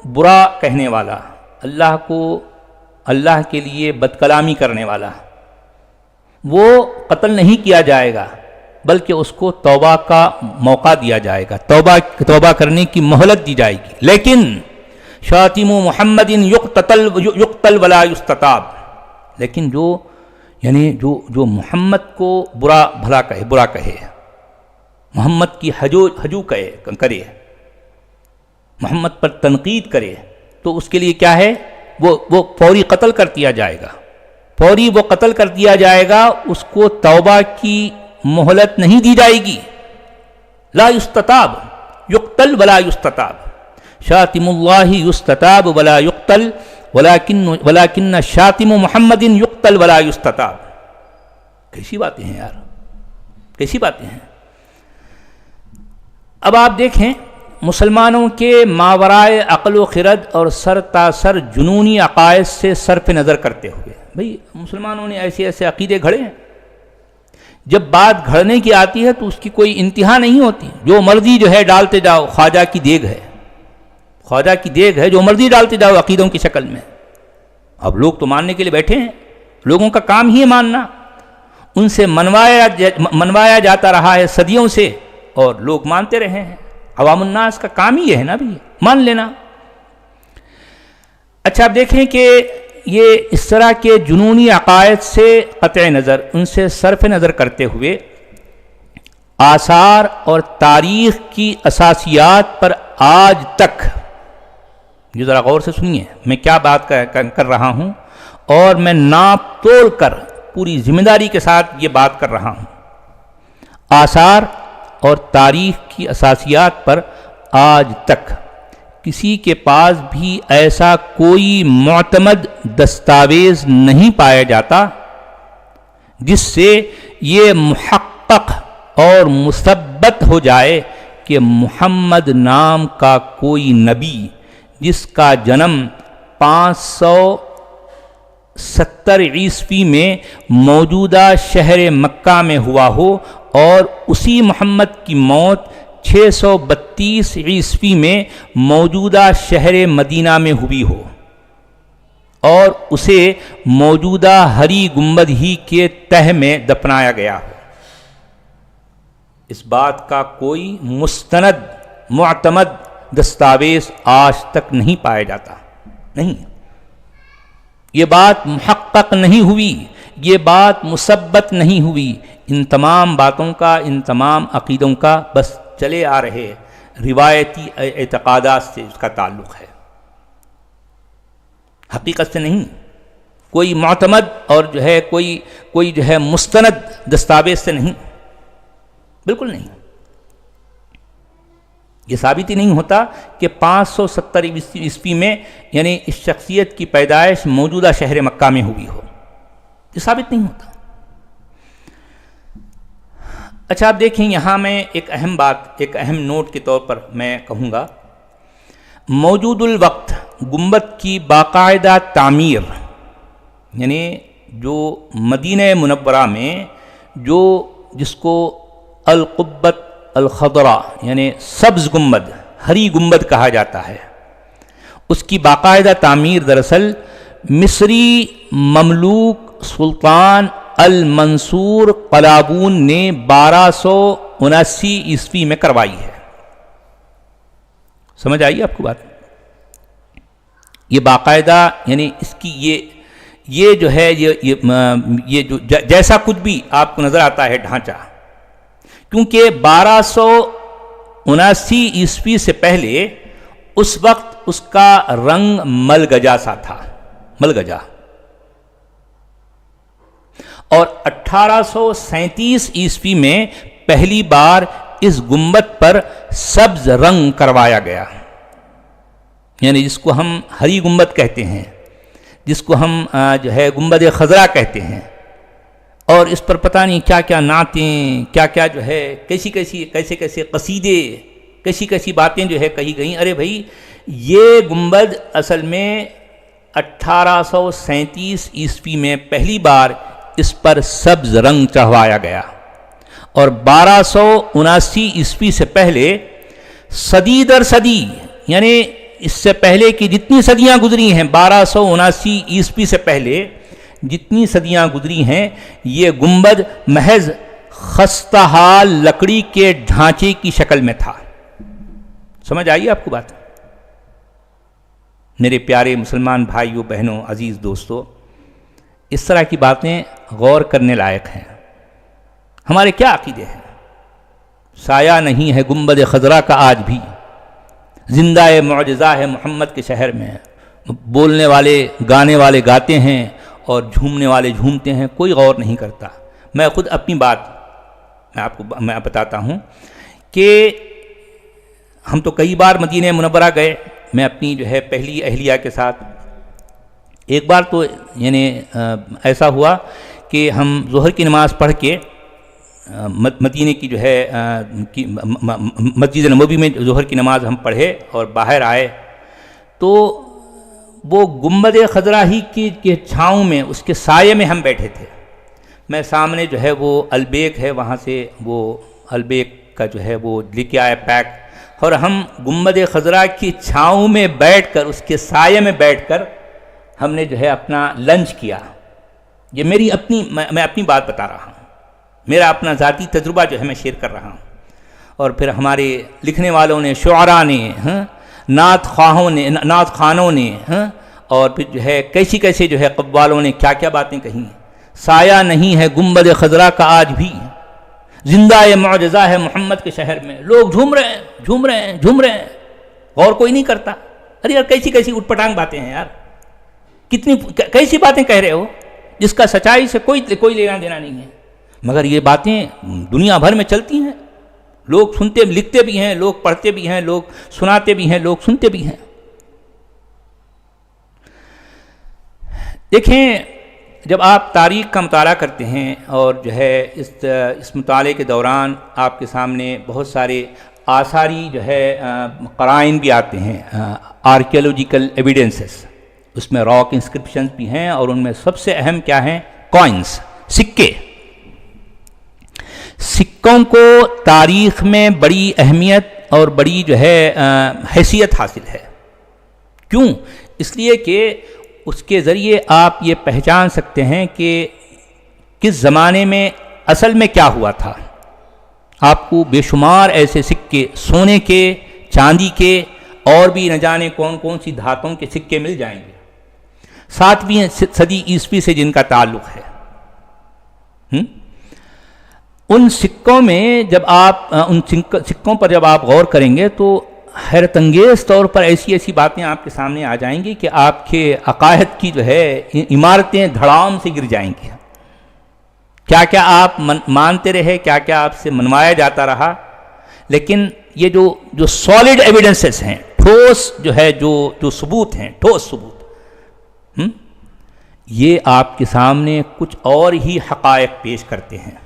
برا کہنے والا، اللہ کے لیے بد کلامی کرنے والا، وہ قتل نہیں کیا جائے گا بلکہ اس کو توبہ کا موقع دیا جائے گا، توبہ کرنے کی مہلت دی جائے گی. لیکن شاتم محمد یقتل ولا یستتاب، لیکن جو محمد کو برا کہے، محمد کی ہجو کرے، محمد پر تنقید کرے، تو اس کے لیے کیا ہے، وہ فوری قتل کر دیا جائے گا، فوری وہ قتل کر دیا جائے گا، اس کو توبہ کی مہلت نہیں دی جائے گی۔ لا یستتاب، یقتل ولا یستتاب، شاتم اللہ یستتاب ولا یقتل ولیکن شاتم محمد یقتل ولا یستتاب۔ کیسی باتیں ہیں یار، کیسی باتیں ہیں۔ اب آپ دیکھیں مسلمانوں کے ماورائے عقل و خرد اور سر تاثر جنونی عقائد سے صرف نظر کرتے ہوئے، بھئی مسلمانوں نے ایسے عقیدے گھڑے ہیں، جب بات گھڑنے کی آتی ہے تو اس کی کوئی انتہا نہیں ہوتی، جو مرضی ڈالتے جاؤ، خواجہ کی دیگ ہے، جو مرضی ڈالتے جاؤ عقیدوں کی شکل میں۔ اب لوگ تو ماننے کے لیے بیٹھے ہیں، لوگوں کا کام ہی ہے ماننا، ان سے منوایا جاتا رہا ہے صدیوں سے، اور لوگ مانتے رہے ہیں۔ عوام الناس کا کام ہی ہے نا بھی، مان لینا۔ اچھا آپ دیکھیں کہ یہ اس طرح کے جنونی عقائد سے قطع نظر، ان سے صرف نظر کرتے ہوئے آثار اور تاریخ کی اساسیات پر آج تک، یہ ذرا غور سے سنیے میں کیا بات کر رہا ہوں، اور میں ناپ تول کر پوری ذمہ داری کے ساتھ یہ بات کر رہا ہوں، آثار اور تاریخ کی اساسیات پر آج تک کسی کے پاس بھی ایسا کوئی معتمد دستاویز نہیں پایا جاتا جس سے یہ محقق اور مثبت ہو جائے کہ محمد نام کا کوئی نبی جس کا جنم 570 عیسوی میں موجودہ شہر مکہ میں ہوا ہو، اور اسی محمد کی موت 632 عیسوی میں موجودہ شہر مدینہ میں ہوئی ہو، اور اسے موجودہ ہری گنبد ہی کے تہ میں دفنایا گیا ہو۔ اس بات کا کوئی مستند معتمد دستاویز آج تک نہیں پایا جاتا، نہیں، یہ بات محقق نہیں ہوئی، یہ بات مثبت نہیں ہوئی۔ ان تمام باتوں کا، ان تمام عقیدوں کا بس چلے آ رہے روایتی اعتقادات سے اس کا تعلق ہے، حقیقت سے نہیں، کوئی معتمد اور کوئی مستند دستاویز سے نہیں، بالکل نہیں۔ یہ ثابت ہی نہیں ہوتا کہ 570 عیسوی میں یعنی اس شخصیت کی پیدائش موجودہ شہر مکہ میں ہوئی ہو، یہ ثابت نہیں ہوتا۔ اچھا آپ دیکھیں یہاں میں ایک اہم نوٹ کے طور پر میں کہوں گا، موجود الوقت گنبد کی باقاعدہ تعمیر، یعنی جو مدینہ منورہ میں جس کو القبۃ الخضراء یعنی سبز گنبد، ہری گنبد کہا جاتا ہے، اس کی باقاعدہ تعمیر دراصل مصری مملوک سلطان المنصور قلابون نے 1279 عیسوی میں کروائی ہے۔ سمجھ آئیے آپ کو بات؟ یہ باقاعدہ یعنی اس کی یہ جو ہے یہ جو جیسا کچھ بھی آپ کو نظر آتا ہے ڈھانچہ، کیونکہ 1279 عیسوی سے پہلے اس وقت اس کا رنگ ملگجا سا تھا، ملگجا، اور 1837 عیسوی میں پہلی بار اس گنبد پر سبز رنگ کروایا گیا، یعنی جس کو ہم ہری گنبد کہتے ہیں، جس کو ہم گنبد خضرا کہتے ہیں، اور اس پر پتہ نہیں کیا کیا نعتیں، کیا کیا کیسے قصیدے، کیسی باتیں کہی گئیں۔ ارے بھائی یہ گنبد اصل میں 1837 عیسوی میں پہلی بار اس پر سبز رنگ چڑھوایا گیا، اور 1279 عیسوی سے پہلے صدی در صدی، یعنی اس سے پہلے کی جتنی صدیاں گزری ہیں، 1279 عیسوی سے پہلے جتنی صدیاں گزری ہیں، یہ گنبد محض خستہ حال لکڑی کے ڈھانچے کی شکل میں تھا۔ سمجھ آئیے آپ کو بات؟ میرے پیارے مسلمان بھائیوں بہنوں عزیز دوستوں، اس طرح کی باتیں غور کرنے لائق ہیں۔ ہمارے کیا عقیدے ہیں؟ سایہ نہیں ہے گنبد خضرا کا آج بھی، زندہ معجزہ ہے محمد کے شہر میں، بولنے والے گانے والے گاتے ہیں اور جھومنے والے جھومتے ہیں، کوئی غور نہیں کرتا۔ میں خود اپنی بات میں بتاتا ہوں کہ ہم تو کئی بار مدینہ منورہ گئے، میں اپنی جو ہے پہلی اہلیہ کے ساتھ۔ ایک بار تو یعنی ایسا ہوا کہ ہم ظہر کی نماز پڑھ کے مدینے کی جو ہے مسجد نبوی میں ظہر کی نماز ہم پڑھے اور باہر آئے تو وہ گنبد خضرا ہی کی چھاؤں میں، اس کے سائے میں ہم بیٹھے تھے۔ میں سامنے جو ہے وہ البیک ہے، وہاں سے وہ البیک کا جو ہے وہ لے کے آئے پیک، اور ہم گنبد خضرا کی چھاؤں میں بیٹھ کر، اس کے سائے میں بیٹھ کر ہم نے جو ہے اپنا لنچ کیا۔ یہ میری اپنی میں اپنی بات بتا رہا ہوں، میرا اپنا ذاتی تجربہ جو ہے میں شیئر کر رہا ہوں۔ اور پھر ہمارے لکھنے والوں نے، شعراء نے، نعت خوانوں نے، اور پھر جو ہے کیسے جو ہے قوالوں نے کیا کیا باتیں کہیں۔ سایہ نہیں ہے گنبد خضرا کا آج بھی، زندہ معجزہ ہے محمد کے شہر میں۔ لوگ جھوم رہے ہیں، غور کوئی نہیں کرتا۔ ارے یار کیسی اٹھ پٹانگ باتیں ہیں یار، کیسی باتیں کہہ رہے ہو جس کا سچائی سے کوئی لینا دینا نہیں ہے، مگر یہ باتیں دنیا بھر میں چلتی ہیں، لوگ سنتے لکھتے بھی ہیں، لوگ پڑھتے بھی ہیں، لوگ سناتے بھی ہیں، لوگ سنتے بھی ہیں۔ دیکھیں، جب آپ تاریخ کا مطالعہ کرتے ہیں اور جو ہے اس مطالعے کے دوران آپ کے سامنے بہت سارے آثاری جو ہے قرائن بھی آتے ہیں، آرکیولوجیکل ایویڈنسز، اس میں راک انسکرپشنز بھی ہیں، اور ان میں سب سے اہم کیا ہیں؟ کوائنز، سکے۔ سکوں کو تاریخ میں بڑی اہمیت اور بڑی جو ہے حیثیت حاصل ہے۔ کیوں؟ اس لیے کہ اس کے ذریعے آپ یہ پہچان سکتے ہیں کہ کس زمانے میں اصل میں کیا ہوا تھا۔ آپ کو بے شمار ایسے سکے، سونے کے، چاندی کے، اور بھی نہ جانے کون سی دھاتوں کے سکے مل جائیں گے 7ویں صدی عیسوی سے جن کا تعلق ہے۔ ان سکوں میں جب آپ ان سکوں پر جب آپ غور کریں گے تو حیرت انگیز طور پر ایسی باتیں آپ کے سامنے آ جائیں گی کہ آپ کے عقائد کی جو ہے عمارتیں دھڑام سے گر جائیں گی۔ کیا کیا آپ مانتے رہے، کیا کیا آپ سے منوایا جاتا رہا، لیکن یہ جو سالڈ ایویڈنسز ہیں، ٹھوس جو ہے جو ثبوت ہیں، ٹھوس ثبوت، یہ آپ کے سامنے کچھ اور ہی حقائق پیش کرتے ہیں۔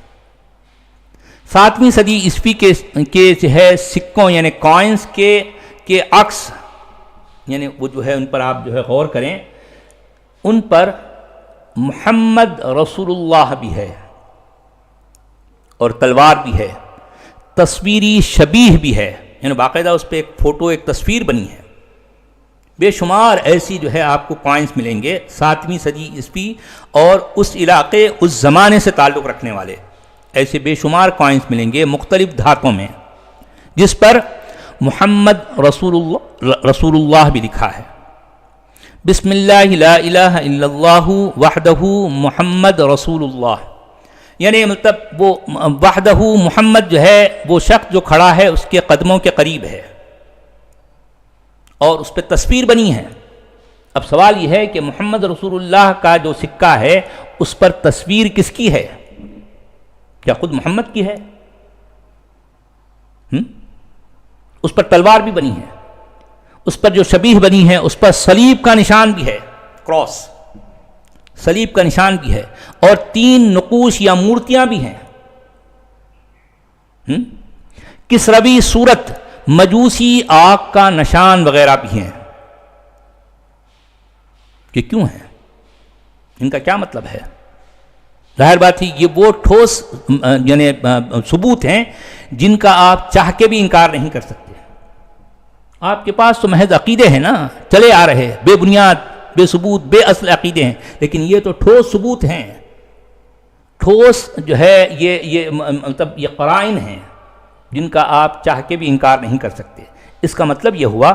7ویں صدی عیسوی کے جو ہے سکوں یعنی کوائنز کے عکس، یعنی وہ جو ہے ان پر آپ جو ہے غور کریں، ان پر محمد رسول اللہ بھی ہے اور تلوار بھی ہے، تصویری شبیہ بھی ہے، یعنی باقاعدہ اس پہ ایک فوٹو، ایک تصویر بنی ہے۔ بے شمار ایسی جو ہے آپ کو کوائنز ملیں گے 7ویں صدی عیسوی اور اس علاقے، اس زمانے سے تعلق رکھنے والے ایسے بے شمار کوائنز ملیں گے مختلف دھاتوں میں، جس پر محمد رسول اللہ بھی لکھا ہے۔ بسم اللہ لا الہ الا اللہ وحدہ محمد رسول اللہ، یعنی مطلب وہ وحدہ محمد جو ہے وہ شخص جو کھڑا ہے اس کے قدموں کے قریب ہے اور اس پہ تصویر بنی ہے۔ اب سوال یہ ہے کہ محمد رسول اللہ کا جو سکہ ہے اس پر تصویر کس کی ہے؟ کیا خود محمد کی ہے؟ اس پر تلوار بھی بنی ہے، اس پر جو شبیہ بنی ہے اس پر صلیب کا نشان بھی ہے، کراس، صلیب کا نشان بھی ہے، اور 3 نقوش یا مورتیاں بھی ہیں، کسروی صورت، مجوسی آگ کا نشان وغیرہ بھی ہیں۔ یہ کیوں ہیں؟ ان کا کیا مطلب ہے؟ ظاہر بات ہی یہ وہ ٹھوس یعنی ثبوت ہیں جن کا آپ چاہ کے بھی انکار نہیں کر سکتے۔ آپ کے پاس تو محض عقیدے ہیں نا، چلے آ رہے بے بنیاد، بے ثبوت، بے اصل عقیدے ہیں، لیکن یہ تو ٹھوس ثبوت ہیں، ٹھوس جو ہے یہ مطلب یہ قرائن ہیں جن کا آپ چاہ کے بھی انکار نہیں کر سکتے۔ اس کا مطلب یہ ہوا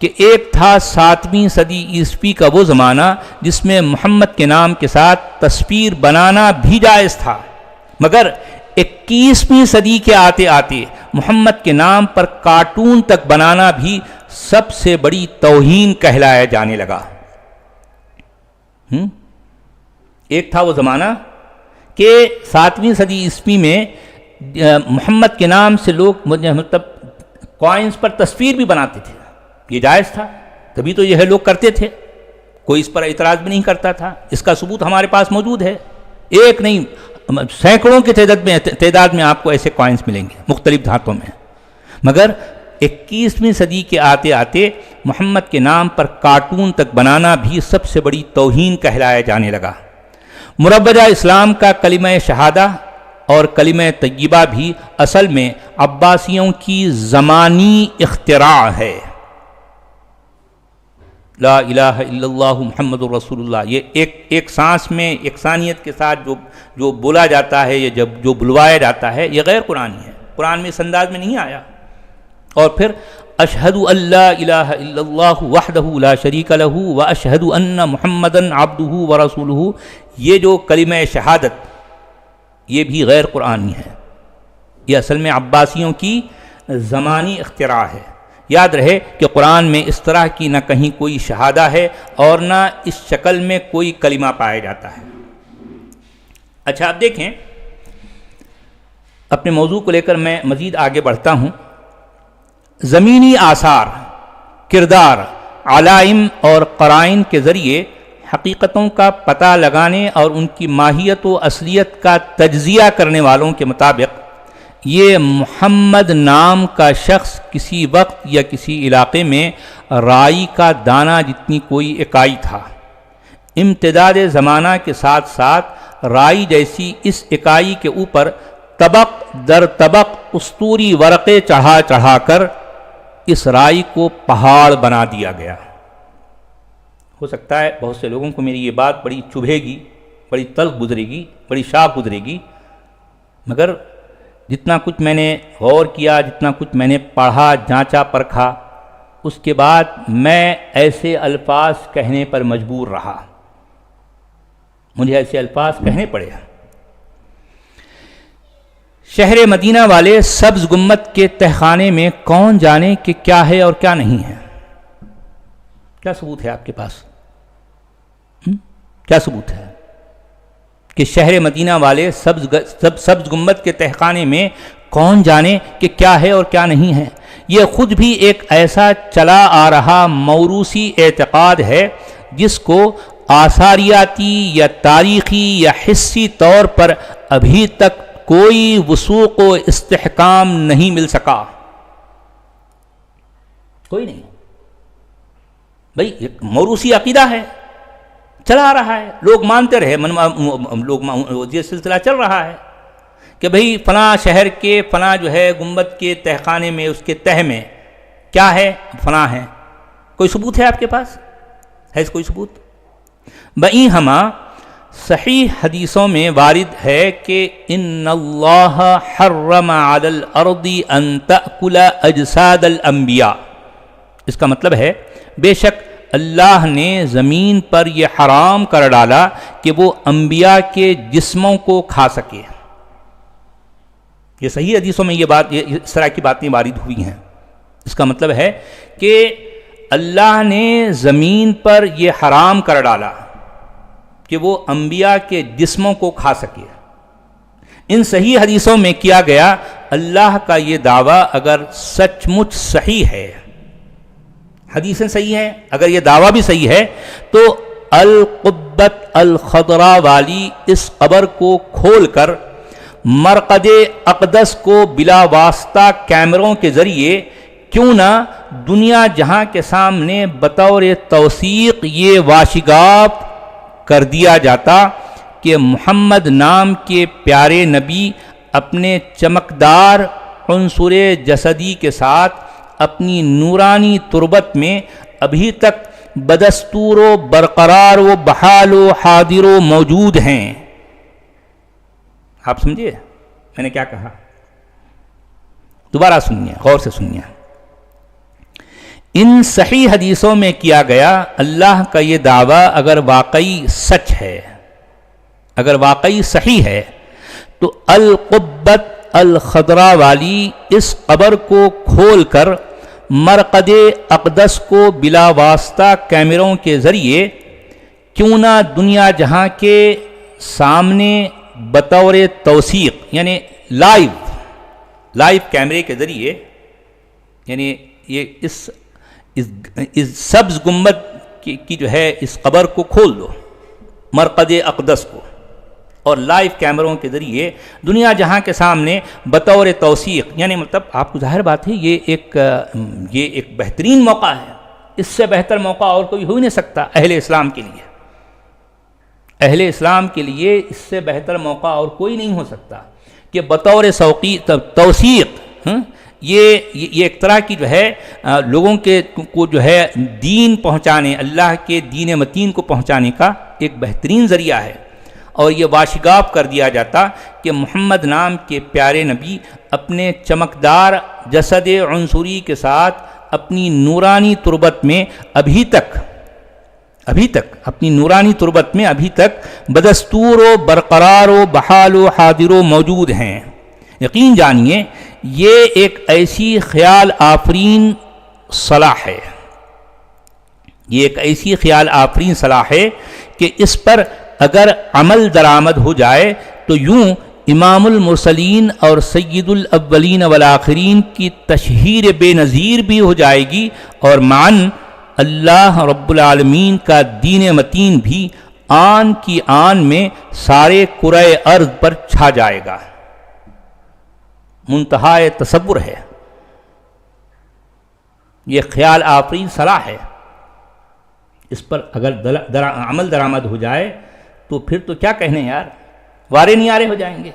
کہ ایک تھا 7ویں صدی عیسوی کا وہ زمانہ جس میں محمد کے نام کے ساتھ تصویر بنانا بھی جائز تھا، مگر 21ویں صدی کے آتے آتے محمد کے نام پر کارٹون تک بنانا بھی سب سے بڑی توہین کہلایا جانے لگا۔ ایک تھا وہ زمانہ کہ 7ویں صدی عیسوی میں محمد کے نام سے لوگ مطلب کوائنز پر تصویر بھی بناتے تھے، یہ جائز تھا، تبھی تو یہ لوگ کرتے تھے، کوئی اس پر اعتراض بھی نہیں کرتا تھا۔ اس کا ثبوت ہمارے پاس موجود ہے، ایک نہیں سینکڑوں کی تعداد میں آپ کو ایسے کوائنز ملیں گے مختلف دھاتوں میں۔ مگر 21ویں صدی کے آتے آتے محمد کے نام پر کارٹون تک بنانا بھی سب سے بڑی توہین کہلایا جانے لگا۔ مروجہ اسلام کا کلمہ شہادہ اور کلمہ طیبہ بھی اصل میں عباسیوں کی زمانی اختراع ہے۔ لا الہ الا اللہ محمد الرسول اللہ، یہ ایک سانس میں یکسانیت کے ساتھ جو بولا جاتا ہے، یہ جو بلوایا جاتا ہے، یہ غیر قرآنی ہے، قرآن میں اس انداز میں نہیں آیا۔ اور پھر اشہد ان لا الہ الا اللہ وحدہ لا شریک لہ واشہد ان محمدا عبدہ ورسولہ، یہ جو کلمہ شہادت یہ بھی غیر قرآنی ہے، یہ اصل میں عباسیوں کی زمانی اختراع ہے۔ یاد رہے کہ قرآن میں اس طرح کی نہ کہیں کوئی شہادہ ہے اور نہ اس شکل میں کوئی کلمہ پایا جاتا ہے۔ اچھا اب دیکھیں، اپنے موضوع کو لے کر میں مزید آگے بڑھتا ہوں۔ زمینی آثار، کردار، علائم اور قرائن کے ذریعے حقیقتوں کا پتہ لگانے اور ان کی ماہیت و اصلیت کا تجزیہ کرنے والوں کے مطابق یہ محمد نام کا شخص کسی وقت یا کسی علاقے میں رائی کا دانہ جتنی کوئی اکائی تھا۔ امتداد زمانہ کے ساتھ ساتھ رائی جیسی اس اکائی کے اوپر طبق در طبق اسطوری ورقے چڑھا چڑھا کر اس رائی کو پہاڑ بنا دیا گیا۔ ہو سکتا ہے بہت سے لوگوں کو میری یہ بات بڑی چبھے گی، بڑی تلخ گزرے گی، بڑی شاق گزرے گی، مگر جتنا کچھ میں نے غور کیا، جتنا کچھ میں نے پڑھا، جانچا پرکھا، اس کے بعد میں ایسے الفاظ کہنے پر مجبور رہا، مجھے ایسے الفاظ کہنے پڑے۔ شہر مدینہ والے سبز گنبد کے تہخانے میں کون جانے کہ کیا ہے اور کیا نہیں ہے؟ کیا ثبوت ہے آپ کے پاس؟ کیا ثبوت ہے کہ شہر مدینہ والے سبز گنبد کے تہخانے میں کون جانے کہ کیا ہے اور کیا نہیں ہے؟ یہ خود بھی ایک ایسا چلا آ رہا موروثی اعتقاد ہے جس کو آثاریاتی یا تاریخی یا حسی طور پر ابھی تک کوئی وثوق و استحکام نہیں مل سکا، کوئی نہیں۔ بھئی ایک موروثی عقیدہ ہے، چلا آ رہا ہے، لوگ مانتے رہے، یہ سلسلہ چل رہا ہے کہ بھئی فلاں شہر کے فلاں جو ہے گنبد کے تہخانے میں اس کے تہ میں کیا ہے، فلاں ہے۔ کوئی ثبوت ہے آپ کے پاس؟ ہے اس کوئی ثبوت؟ بئیں ہما صحیح حدیثوں میں وارد ہے کہ ان اللہ حرم علی الارض ان تأکل اجساد الانبیاء، اس کا مطلب ہے بے شک اللہ نے زمین پر یہ حرام کر ڈالا کہ وہ انبیاء کے جسموں کو کھا سکے۔ یہ صحیح حدیثوں میں یہ اس طرح کی باتیں وارد ہوئی ہیں۔ اس کا مطلب ہے کہ اللہ نے زمین پر یہ حرام کر ڈالا کہ وہ انبیاء کے جسموں کو کھا سکے۔ ان صحیح حدیثوں میں کیا گیا اللہ کا یہ دعویٰ اگر سچ مچ صحیح ہے، حدیثیں صحیح ہیں، اگر یہ دعویٰ بھی صحیح ہے تو القبۃ الخضراء والی اس قبر کو کھول کر مرقد اقدس کو بلا واسطہ کیمروں کے ذریعے کیوں نہ دنیا جہاں کے سامنے بطور توثیق یہ واشگاف کر دیا جاتا کہ محمد نام کے پیارے نبی اپنے چمکدار عنصر جسدی کے ساتھ اپنی نورانی تربت میں ابھی تک بدستور و برقرار و بحال و حاضر و موجود ہیں۔ آپ سمجھیے میں نے کیا کہا؟ دوبارہ سنیے، غور سے سنیے۔ ان صحیح حدیثوں میں کیا گیا اللہ کا یہ دعویٰ اگر واقعی سچ ہے، اگر واقعی صحیح ہے، تو القبۃ الخضراء والی اس قبر کو کھول کر مرقد اقدس کو بلا واسطہ کیمروں کے ذریعے کیوں نہ دنیا جہاں کے سامنے بطور توثیق، یعنی لائیو کیمرے کے ذریعے، یعنی یہ اس سبز گنبد کی جو ہے اس قبر کو کھول دو، مرقد اقدس کو، اور لائیو کیمروں کے ذریعے دنیا جہاں کے سامنے بطور توثیق، یعنی مطلب آپ کو ظاہر بات ہے یہ ایک بہترین موقع ہے، اس سے بہتر موقع اور کوئی ہو ہی نہیں سکتا اہل اسلام کے لیے، اہل اسلام کے لیے اس سے بہتر موقع اور کوئی نہیں ہو سکتا کہ بطور توثیق یہ ایک طرح کی جو ہے لوگوں کو جو ہے دین پہنچانے، اللہ کے دین متین کو پہنچانے کا ایک بہترین ذریعہ ہے، اور یہ واشگاف کر دیا جاتا کہ محمد نام کے پیارے نبی اپنے چمکدار جسد عنصری کے ساتھ اپنی نورانی تربت میں ابھی تک اپنی نورانی تربت میں ابھی تک بدستور و برقرار و بحال و حاضر و موجود ہیں۔ یقین جانیے یہ ایک ایسی خیال آفرین صلاح ہے، یہ ایک ایسی خیال آفرین صلاح ہے کہ اس پر اگر عمل درآمد ہو جائے تو یوں امام المرسلین اور سید الاولین والآخرین کی تشہیر بے نظیر بھی ہو جائے گی، اور معاً اللہ رب العالمین کا دین متین بھی آن کی آن میں سارے کرۂ ارض پر چھا جائے گا۔ منتہائے تصور ہے، یہ خیال آفرین صلاح ہے، اس پر اگر عمل درآمد ہو جائے تو پھر تو کیا کہنے یار، وارے نیارے ہو جائیں گے،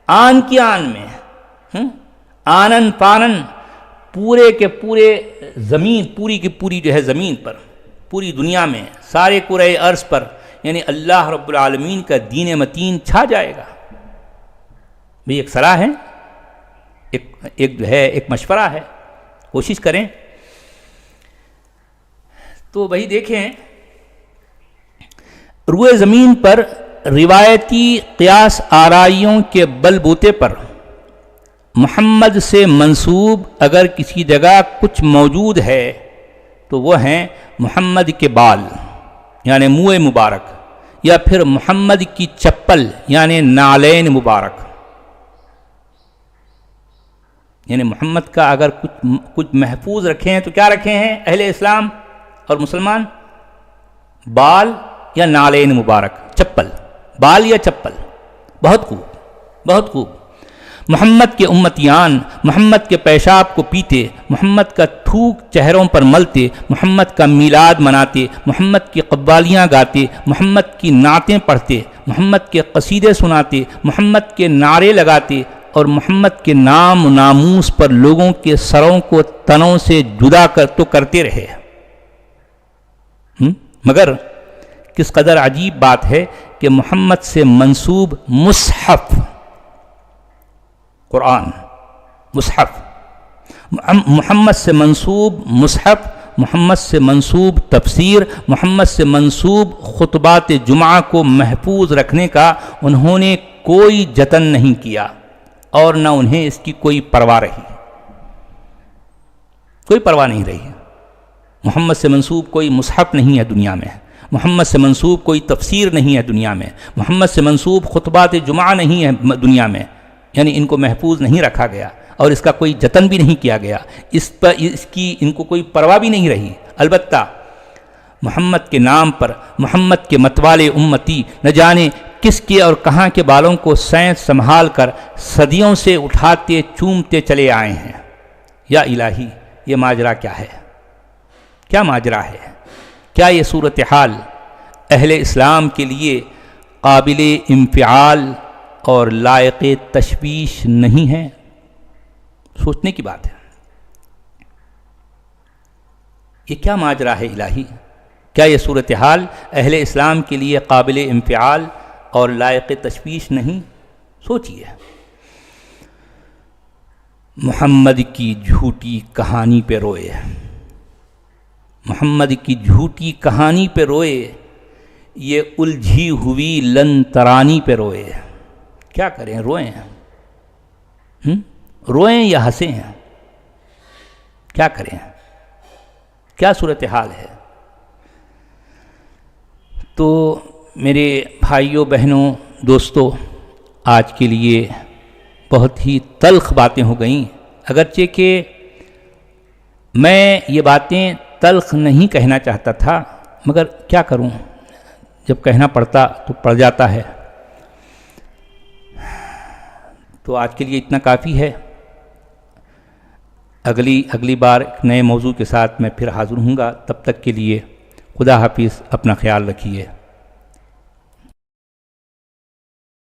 آن کی آن میں آنن پانن پورے کے پورے زمین، پوری کی پوری جو ہے زمین پر، پوری دنیا میں سارے کرۂ ارض پر، یعنی اللہ رب العالمین کا دین متین چھا جائے گا۔ بھی ایک صلاح ہے، ایک جو ہے ایک مشورہ ہے، کوشش کریں۔ تو وہی دیکھیں روئے زمین پر روایتی قیاس آرائیوں کے بل بوتے پر محمد سے منسوب اگر کسی جگہ کچھ موجود ہے تو وہ ہیں محمد کے بال یعنی منہ مبارک، یا پھر محمد کی چپل یعنی نالین مبارک، یعنی محمد کا اگر کچھ محفوظ رکھے ہیں تو کیا رکھے ہیں اہل اسلام اور مسلمان؟ بال یا نالین مبارک، چپل، بال یا چپل۔ بہت خوب، بہت خوب۔ محمد کے امتیان محمد کے پیشاب کو پیتے، محمد کا تھوک چہروں پر ملتے، محمد کا میلاد مناتے، محمد کی قوالیاں گاتے، محمد کی نعتیں پڑھتے، محمد کے قصیدے سناتے، محمد کے نعرے لگاتے، اور محمد کے نام و ناموس پر لوگوں کے سروں کو تنوں سے جدا تو کرتے رہے۔ مگر کس قدر عجیب بات ہے کہ محمد سے منسوب مصحف قرآن، مصحف، محمد سے منسوب مصحف، محمد سے منسوب تفسیر، محمد سے منسوب خطبات جمعہ کو محفوظ رکھنے کا انہوں نے کوئی جتن نہیں کیا، اور نہ انہیں اس کی کوئی پرواہ رہی، کوئی پرواہ نہیں رہی۔ محمد سے منسوب کوئی مصحف نہیں ہے دنیا میں، محمد سے منسوب کوئی تفسیر نہیں ہے دنیا میں، محمد سے منسوب خطبات جمعہ نہیں ہے دنیا میں، یعنی ان کو محفوظ نہیں رکھا گیا اور اس کا کوئی جتن بھی نہیں کیا گیا، اس کی ان کو کوئی پرواہ بھی نہیں رہی۔ البتہ محمد کے نام پر محمد کے متوالے امتی نہ جانے کس کے اور کہاں کے بالوں کو سینت سنبھال کر صدیوں سے اٹھاتے چومتے چلے آئے ہیں۔ یا الہی، یہ ماجرا کیا ہے؟ کیا ماجرا ہے؟ کیا یہ صورتحال اہل اسلام کے لیے قابل انفعال اور لائق تشویش نہیں ہے؟ سوچنے کی بات ہے۔ یہ کیا ماجرا ہے الہی؟ کیا یہ صورتحال اہل اسلام کے لیے قابل انفعال اور لائق تشویش نہیں؟ سوچئے۔ محمد کی جھوٹی کہانی پہ روئے، محمد کی جھوٹی کہانی پہ روئے، یہ الجھی ہوئی لن ترانی پہ روئے۔ کیا کریں، روئیں روئیں یا ہنسیں؟ کیا کریں، کیا صورتحال ہے؟ تو میرے بھائیوں بہنوں دوستوں، آج کے لیے بہت ہی تلخ باتیں ہو گئیں، اگرچہ کہ میں یہ باتیں تلخ نہیں کہنا چاہتا تھا، مگر کیا کروں، جب کہنا پڑتا تو پڑ جاتا ہے۔ تو آج کے لیے اتنا کافی ہے، اگلی بار ایک نئے موضوع کے ساتھ میں پھر حاضر ہوں گا۔ تب تک کے لیے خدا حافظ، اپنا خیال رکھیے۔